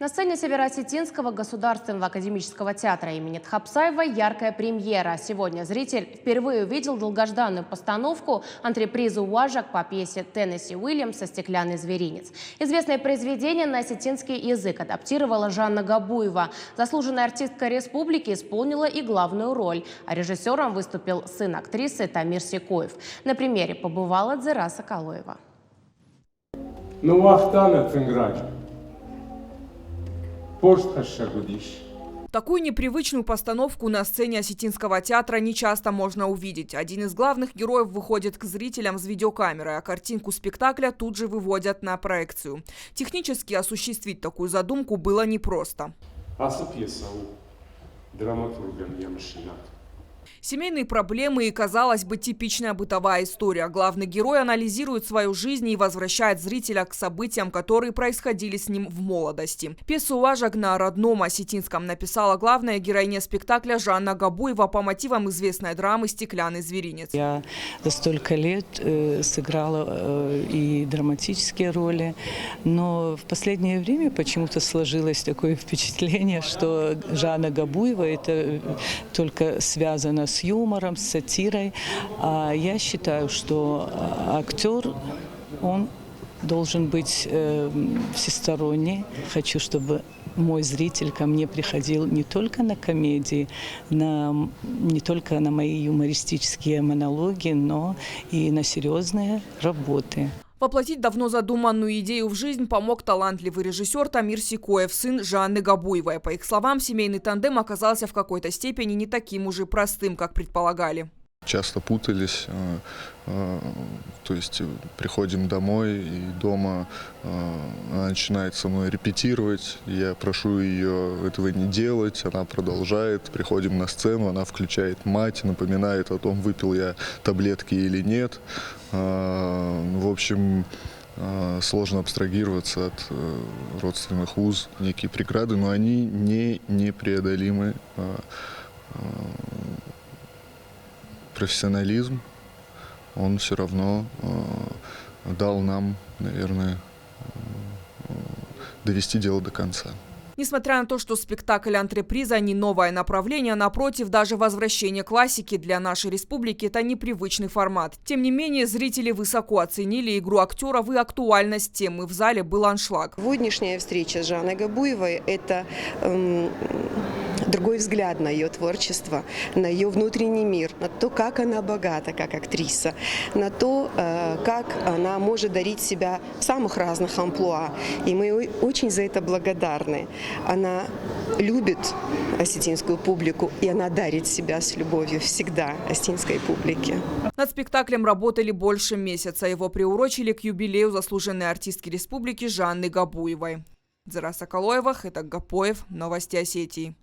На сцене Северо-Осетинского государственного академического театра имени Тхапсаева яркая премьера. Сегодня зритель впервые увидел долгожданную постановку антрепризу «Уажак» по пьесе Теннесси Уильямса «Стеклянный зверинец». Известное произведение на осетинский язык адаптировала Жанна Габуева. Заслуженная артистка республики исполнила и главную роль, а режиссером выступил сын актрисы Тамир Секоев. На премьере побывала Дзера Соколоева. Такую непривычную постановку на сцене Осетинского театра нечасто можно увидеть. Один из главных героев выходит к зрителям с видеокамерой, а картинку спектакля тут же выводят на проекцию. Технически осуществить такую задумку было непросто. Семейные проблемы и, казалось бы, типичная бытовая история. Главный герой анализирует свою жизнь и возвращает зрителя к событиям, которые происходили с ним в молодости. Пьесу «Уажак» на родном осетинском написала главная героиня спектакля Жанна Габуева по мотивам известной драмы «Стеклянный зверинец». Я за столько лет сыграла и драматические роли, но в последнее время почему-то сложилось такое впечатление, что Жанна Габуева – это только связано с юмором, с сатирой. А я считаю, что актер, он должен быть всесторонний. Хочу, чтобы мой зритель ко мне приходил не только на комедии, не только на мои юмористические монологи, но и на серьезные работы. Воплотить давно задуманную идею в жизнь помог талантливый режиссер Тамир Секоев, сын Жанны Габуевой. По их словам, семейный тандем оказался в какой-то степени не таким уже простым, как предполагали. Часто путались, то есть приходим домой, и дома она начинает со мной репетировать, я прошу ее этого не делать, она продолжает, приходим на сцену, она включает мать, напоминает о том, выпил я таблетки или нет. В общем, сложно абстрагироваться от родственных уз, некие преграды, но они не непреодолимы. Профессионализм, он все равно дал нам, наверное, довести дело до конца. Несмотря на то, что спектакль «Антреприза» не новое направление, напротив, даже возвращение классики для нашей республики – это непривычный формат. Тем не менее, зрители высоко оценили игру актеров и актуальность темы. В зале был аншлаг. Сегодняшняя встреча с Жанной Габуевой – это другой взгляд на ее творчество, на ее внутренний мир, на то, как она богата как актриса, на то, как она может дарить себя в самых разных амплуа. И мы очень за это благодарны. Она любит осетинскую публику, и она дарит себя с любовью всегда осетинской публике. Над спектаклем работали больше месяца. Его приурочили к юбилею заслуженной артистки республики Жанны Габуевой. Дзера Соколоева, Хетак Гапоев, Новости Осетии.